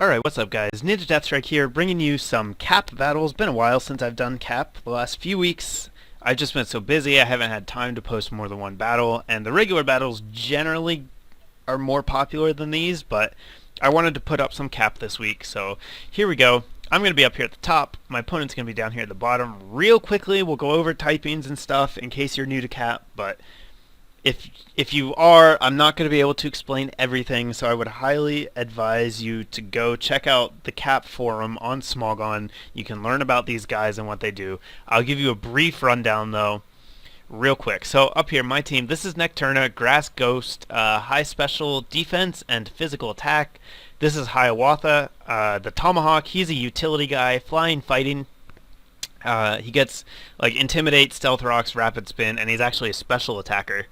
Alright, what's up guys? NinjaDeathStrike here, bringing you some cap battles. Been a while since I've done cap. The last few weeks, I've just been so busy I haven't had time to post more than one battle, and the regular battles generally are more popular than these, but I wanted to put up some cap this week, so here we go. I'm going to be up here at the top, my opponent's going to be down here at the bottom. Real quickly, we'll go over typings and stuff in case you're new to cap, but if you are, I'm not going to be able to explain everything, so I would highly advise you to go check out the Cap forum on Smogon. You can learn about these guys and what they do. I'll give you a brief rundown though, real quick. So up here, my team, this is Necturna, Grass Ghost, high special defense and physical attack. This is Hiawatha, the Tomahawk, he's a utility guy, flying, fighting. He gets like Intimidate, Stealth Rocks, Rapid Spin, and he's actually a special attacker.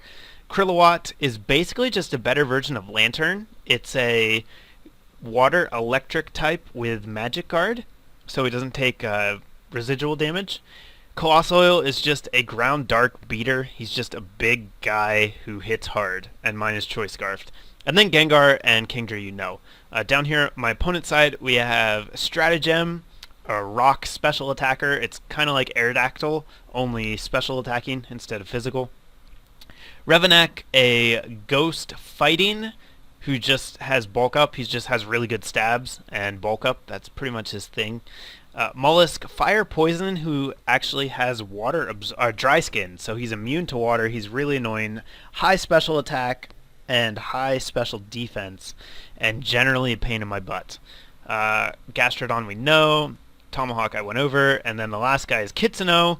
Krillawatt is basically just a better version of Lantern. It's a water electric type with Magic Guard, so he doesn't take residual damage. Colossoil is just a ground dark beater. He's just a big guy who hits hard, and mine is Choice Scarfed. And then Gengar and Kingdra, you know. Down here, my opponent's side, we have Stratagem, a rock special attacker. It's kind of like Aerodactyl, only special attacking instead of physical. Revenac, a ghost fighting who just has bulk up. He just has really good stabs and bulk up. That's pretty much his thing. Mollusk, fire poison, who actually has dry skin, so he's immune to water. He's really annoying. High special attack and high special defense, and generally a pain in my butt. Gastrodon we know. Tomahawk I went over, and then the last guy is Kitsuno.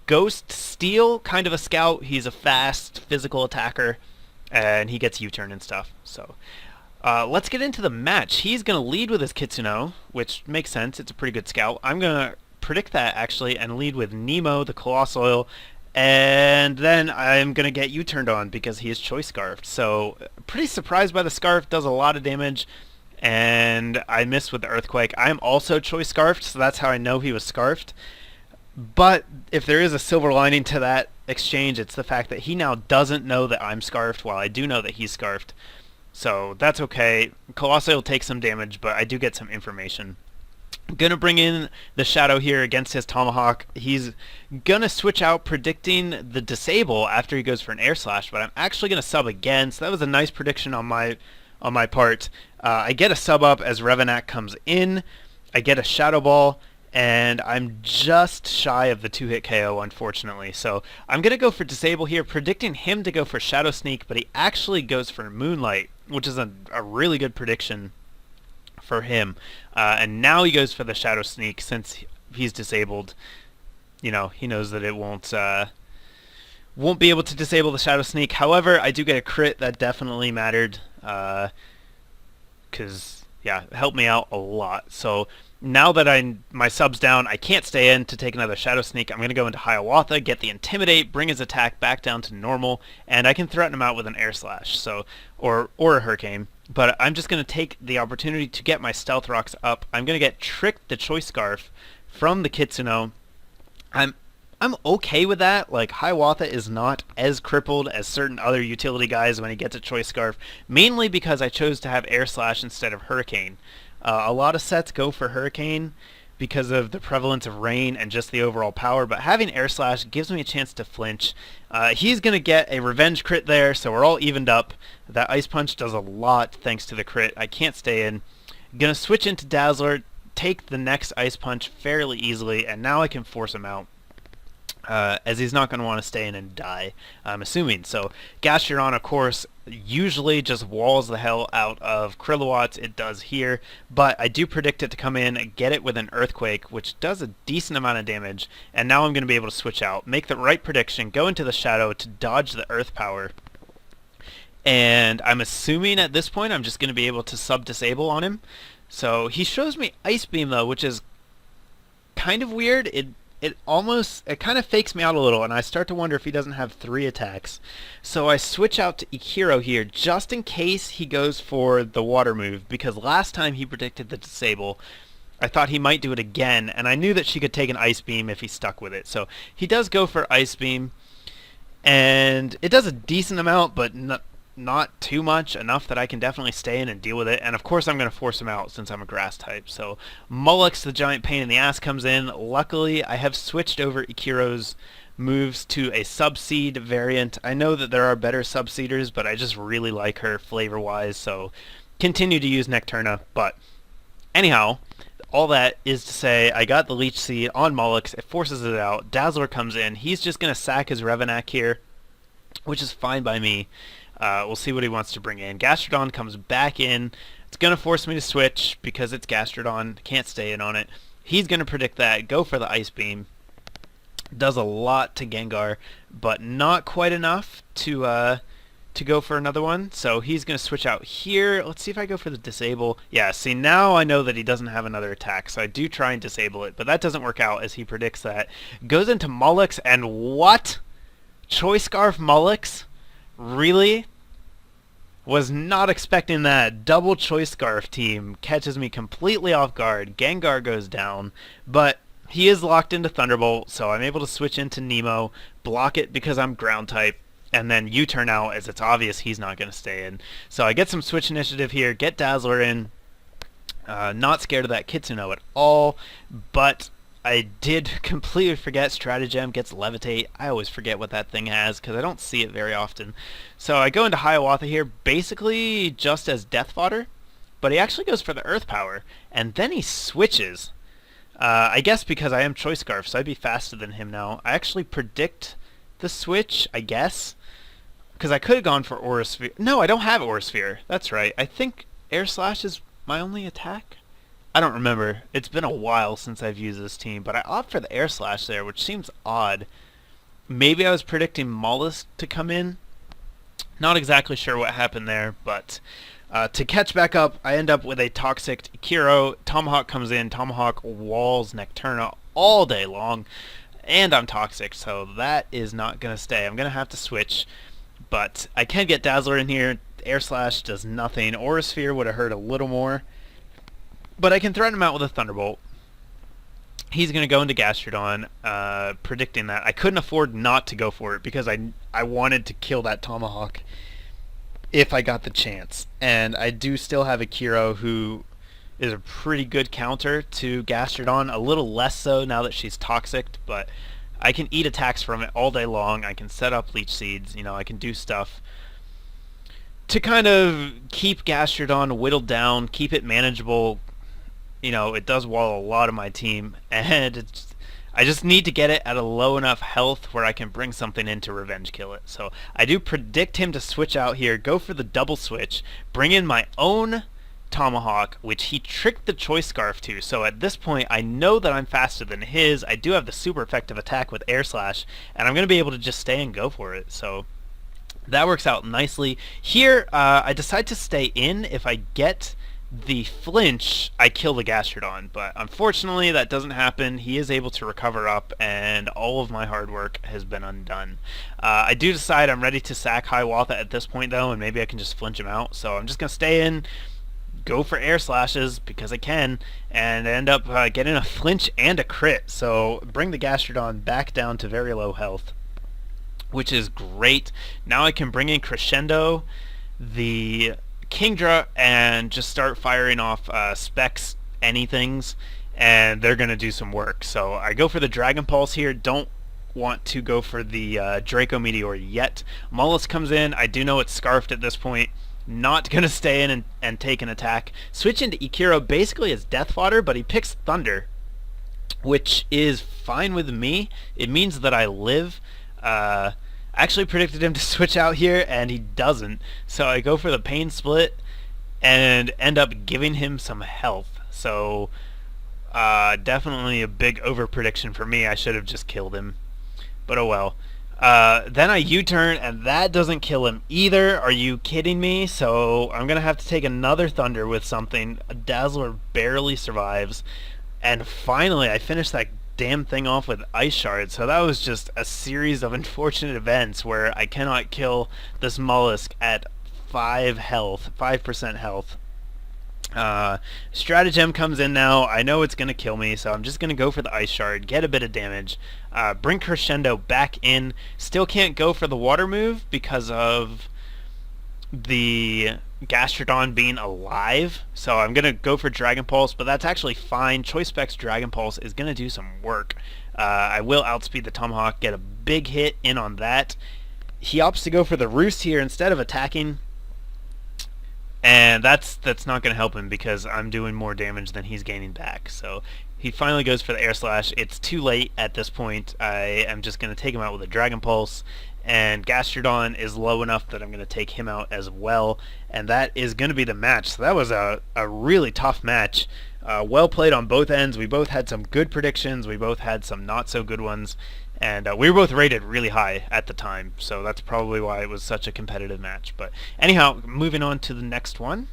Ghost Steel, kind of a scout. He's a fast physical attacker, and he gets U-turn and stuff. So let's get into the match. He's going to lead with his Kitsuno, which makes sense. It's a pretty good scout. I'm going to predict that, actually, and lead with Nemo, the Colossoil, and then I'm going to get U-turned on because he is Choice Scarfed. So pretty surprised by the Scarf. Does a lot of damage, and I missed with the Earthquake. I am also Choice Scarfed, so that's how I know he was Scarfed. But if there is a silver lining to that exchange, it's the fact that he now doesn't know that I'm Scarfed, while I do know that he's Scarfed. So that's okay. Colossi will take some damage, but I do get some information. I'm going to bring in the Shadow here against his Tomahawk. He's going to switch out predicting the Disable after he goes for an Air Slash, but I'm actually going to sub again, so that was a nice prediction on my part. I get a sub up as Revenac comes in. I get a Shadow Ball, and I'm just shy of the 2-hit KO, unfortunately. So I'm going to go for Disable here, predicting him to go for Shadow Sneak, but he actually goes for Moonlight, which is a really good prediction for him. And now he goes for the Shadow Sneak since he's disabled. You know, he knows that it won't be able to disable the Shadow Sneak. However, I do get a crit. That definitely mattered, because yeah, it helped me out a lot. So now that my sub's down, I can't stay in to take another Shadow Sneak. I'm going to go into Hiawatha, get the Intimidate, bring his attack back down to normal, and I can threaten him out with an Air Slash, so or a Hurricane. But I'm just going to take the opportunity to get my Stealth Rocks up. I'm going to get Tricked the Choice Scarf from the Kitsuno. I'm okay with that. Like, Hiawatha is not as crippled as certain other utility guys when he gets a Choice Scarf, mainly because I chose to have Air Slash instead of Hurricane. A lot of sets go for Hurricane because of the prevalence of rain and just the overall power, but having Air Slash gives me a chance to flinch. He's going to get a revenge crit there, so we're all evened up. That Ice Punch does a lot thanks to the crit. I can't stay in. Going to switch into Dazzler, take the next Ice Punch fairly easily, and now I can force him out. As he's not going to want to stay in and die, I'm assuming. So Gastrodon, of course, usually just walls the hell out of Krillawatt. It does here, but I do predict it to come in, get it with an Earthquake, which does a decent amount of damage, and now I'm going to be able to switch out, make the right prediction, go into the Shadow to dodge the Earth Power, and I'm assuming at this point I'm just going to be able to sub-disable on him. So he shows me Ice Beam, though, which is kind of weird. It kind of fakes me out a little, and I start to wonder if he doesn't have 3 attacks. So I switch out to Ikiro here, just in case he goes for the water move, because last time he predicted the Disable, I thought he might do it again, and I knew that she could take an Ice Beam if he stuck with it. So he does go for Ice Beam, and it does a decent amount, but not too much, enough that I can definitely stay in and deal with it. And of course I'm going to force him out since I'm a grass type. So Mullux, the giant pain in the ass, comes in. Luckily, I have switched over Ikiro's moves to a Subseed variant. I know that there are better Subseeders, but I just really like her flavor-wise, so continue to use Necturna. But anyhow, all that is to say, I got the Leech Seed on Mullux. It forces it out. Dazzler comes in. He's just going to sack his Revenac here, which is fine by me. We'll see what he wants to bring in. Gastrodon comes back in. It's going to force me to switch because it's Gastrodon. Can't stay in on it. He's going to predict that. Go for the Ice Beam. Does a lot to Gengar, but not quite enough to go for another one. So he's going to switch out here. Let's see if I go for the Disable. Yeah, see, now I know that he doesn't have another attack, so I do try and disable it, but that doesn't work out as he predicts that. Goes into Mullux, and what? Choice Scarf Mullux? Really? Was not expecting that. Double Choice Scarf team catches me completely off guard. Gengar goes down, but he is locked into Thunderbolt, so I'm able to switch into Nemo, block it because I'm ground type, and then U-turn out as it's obvious he's not going to stay in. So I get some switch initiative here, get Dazzler in. Not scared of that Kitsuno at all, but I did completely forget Stratagem gets Levitate. I always forget what that thing has because I don't see it very often. So I go into Hiawatha here basically just as death fodder, but he actually goes for the Earth Power, and then he switches. I guess because I am Choice Scarf, so I'd be faster than him now. I actually predict the switch, I guess, because I could have gone for Aura Sphere. No, I don't have Aura Sphere. That's right. I think Air Slash is my only attack. I don't remember. It's been a while since I've used this team, but I opt for the Air Slash there, which seems odd. Maybe I was predicting Mollusk to come in. Not exactly sure what happened there, but to catch back up, I end up with a Toxic Ikiro. Tomahawk comes in. Tomahawk walls Necturna all day long, and I'm Toxic, so that is not going to stay. I'm going to have to switch, but I can get Dazzler in here. Air Slash does nothing. Aura Sphere would have hurt a little more, but I can threaten him out with a Thunderbolt. He's going to go into Gastrodon, predicting that. I couldn't afford not to go for it because I wanted to kill that Tomahawk if I got the chance. And I do still have Akiro, who is a pretty good counter to Gastrodon, a little less so now that she's Toxic, but I can eat attacks from it all day long. I can set up Leech Seeds, I can do stuff to kind of keep Gastrodon whittled down, keep it manageable. It does wall a lot of my team, and I just need to get it at a low enough health where I can bring something in to revenge kill it. So I do predict him to switch out here, go for the double switch, bring in my own Tomahawk, which he tricked the Choice Scarf to. So at this point, I know that I'm faster than his. I do have the super effective attack with Air Slash, and I'm going to be able to just stay and go for it. So that works out nicely. Here, I decide to stay in. If I get the flinch, I kill the Gastrodon, but unfortunately that doesn't happen. He is able to recover up, and all of my hard work has been undone. I do decide I'm ready to sack Hiawatha at this point, though, and maybe I can just flinch him out. So I'm just going to stay in, go for Air Slashes because I can, and end up getting a flinch and a crit. So bring the Gastrodon back down to very low health, which is great. Now I can bring in Crescendo, the Kingdra, and just start firing off specs anythings, and they're going to do some work. So I go for the Dragon Pulse here. Don't want to go for the Draco Meteor yet. Mollusk comes in. I do know it's Scarfed at this point. Not going to stay in and take an attack. Switch into Ikiro basically as death fodder, but he picks Thunder, which is fine with me. It means that I live. Actually predicted him to switch out here, and he doesn't. So I go for the Pain Split and end up giving him some health. So definitely a big over prediction for me. I should have just killed him, but oh well. Then I U-turn, and that doesn't kill him either. Are you kidding me? So I'm gonna have to take another Thunder with something. Dazzler barely survives, and finally I finish that damn thing off with Ice Shard. So that was just a series of unfortunate events where I cannot kill this mollusk at 5% health. Stratagem comes in now. I know it's going to kill me, so I'm just going to go for the Ice Shard, get a bit of damage, bring Crescendo back in. Still can't go for the water move because of the Gastrodon being alive, so I'm going to go for Dragon Pulse, but that's actually fine. Choice Specs Dragon Pulse is going to do some work. I will outspeed the Tomahawk, get a big hit in on that. He opts to go for the Roost here instead of attacking, and that's not going to help him because I'm doing more damage than he's gaining back. So he finally goes for the Air Slash. It's too late at this point. I am just going to take him out with a Dragon Pulse, and Gastrodon is low enough that I'm going to take him out as well, and that is going to be the match. So that was a really tough match. Well played on both ends. We both had some good predictions. We both had some not so good ones, and we were both rated really high at the time, so that's probably why it was such a competitive match. But anyhow, moving on to the next one.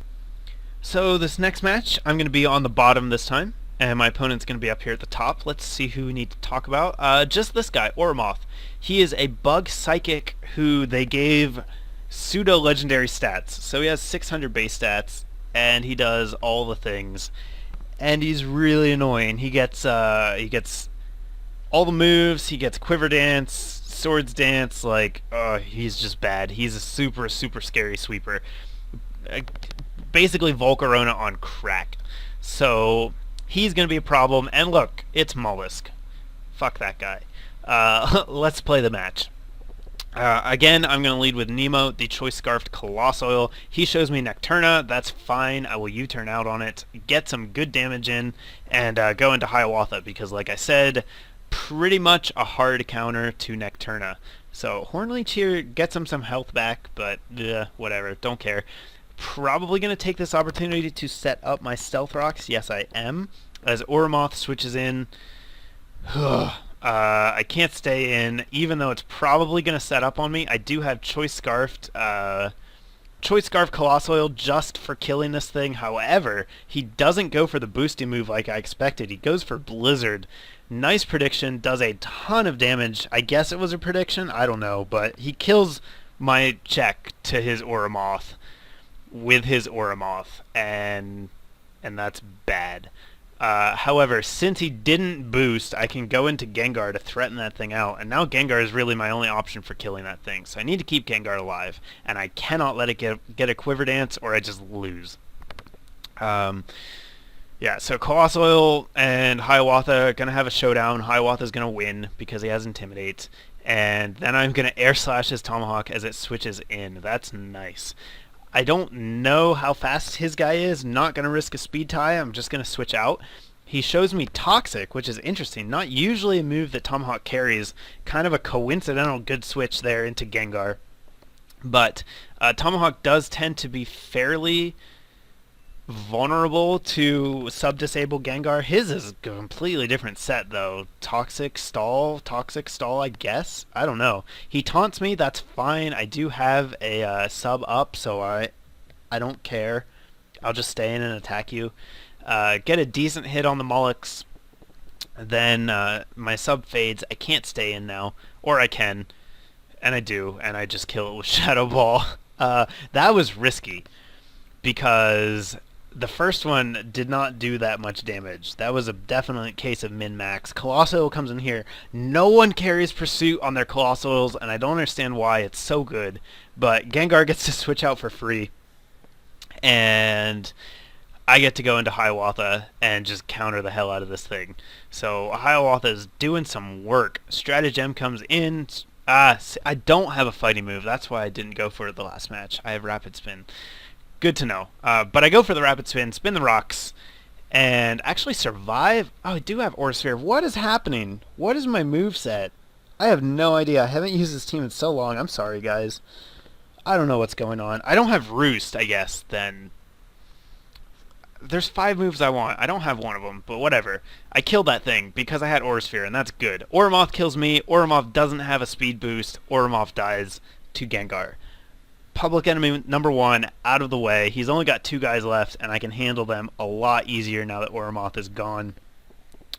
So this next match, I'm going to be on the bottom this time, and my opponent's going to be up here at the top. Let's see who we need to talk about. Just this guy, Ormoth. He is a bug psychic who they gave pseudo-legendary stats. So he has 600 base stats, and he does all the things. And he's really annoying. He gets all the moves. He gets Quiver Dance, Swords Dance. Like, he's just bad. He's a super scary sweeper. Basically Volcarona on crack. So he's gonna be a problem. And look, it's Mollusk. Fuck that guy. Let's play the match. Again, I'm going to lead with Nemo, the Choice Scarfed Colossoil. He shows me Nocturna. That's fine. I will U-turn out on it, get some good damage in, and go into Hiawatha because, like I said, pretty much a hard counter to Nocturna. So Hornleech here gets him some health back, but whatever. Don't care. Probably going to take this opportunity to set up my Stealth Rocks. Yes, I am. As Ormoth switches in. I can't stay in, even though it's probably going to set up on me. I do have Choice Scarfed Colossoil just for killing this thing. However, he doesn't go for the boosty move like I expected. He goes for Blizzard. Nice prediction, does a ton of damage. I guess it was a prediction, I don't know, but he kills my check to his Ormoth with his Ormoth, and that's bad. However, since he didn't boost, I can go into Gengar to threaten that thing out, and now Gengar is really my only option for killing that thing. So I need to keep Gengar alive, and I cannot let it get a Quiver Dance, or I just lose. Yeah, so Colossoil and Hiawatha are going to have a showdown. Hiawatha's going to win because he has Intimidate, and then I'm going to Air Slash his Tomahawk as it switches in. That's nice. I don't know how fast his guy is. Not going to risk a speed tie. I'm just going to switch out. He shows me Toxic, which is interesting. Not usually a move that Tomahawk carries. Kind of a coincidental good switch there into Gengar. But Tomahawk does tend to be fairly vulnerable to sub-disable Gengar. His is a completely different set, though. Toxic Stall, I guess? I don't know. He taunts me, that's fine. I do have a sub up, so I don't care. I'll just stay in and attack you. Get a decent hit on the Molluks. Then my sub fades. I can't stay in now. Or I can. And I do. And I just kill it with Shadow Ball. That was risky. Because the first one did not do that much damage. That was a definite case of min-max. Colossoil comes in here. No one carries Pursuit on their Colossoils, and I don't understand why. It's so good. But Gengar gets to switch out for free. And I get to go into Hiawatha and just counter the hell out of this thing. So Hiawatha is doing some work. Stratagem comes in. I don't have a fighting move. That's why I didn't go for it the last match. I have Rapid Spin. Good to know. But I go for the Rapid Spin, spin the rocks, and actually survive. Oh, I do have Aura Sphere. What is happening? What is my moveset? I have no idea. I haven't used this team in so long. I'm sorry, guys. I don't know what's going on. I don't have Roost, I guess, then. There's 5 moves I want. I don't have one of them, but whatever. I killed that thing because I had Aura Sphere, and that's good. Ormoth kills me. Ormoth doesn't have a speed boost. Ormoth dies to Gengar. Public enemy number 1 out of the way. He's only got 2 guys left, and I can handle them a lot easier now that Ormoth is gone.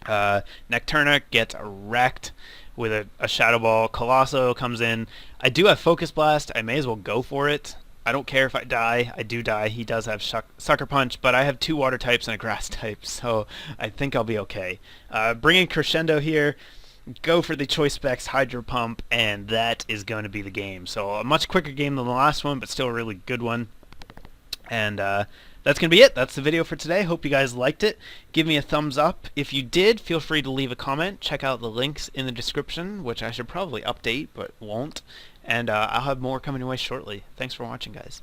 Nocturna gets wrecked with a Shadow Ball. Colosso comes in. I do have Focus Blast. I may as well go for it. I don't care if I die. I do die. He does have Sucker Punch, but I have 2 water types and a grass type, so I think I'll be okay. Bringing Crescendo here. go for the choice specs hydro pump, and that is going to be the game. So a much quicker game than the last one, but still a really good one. And that's going to be it. That's the video for today. Hope you guys liked it. Give me a thumbs up. If you did, feel free to leave a comment. Check out the links in the description, which I should probably update, but won't. And I'll have more coming your way shortly. Thanks for watching, guys.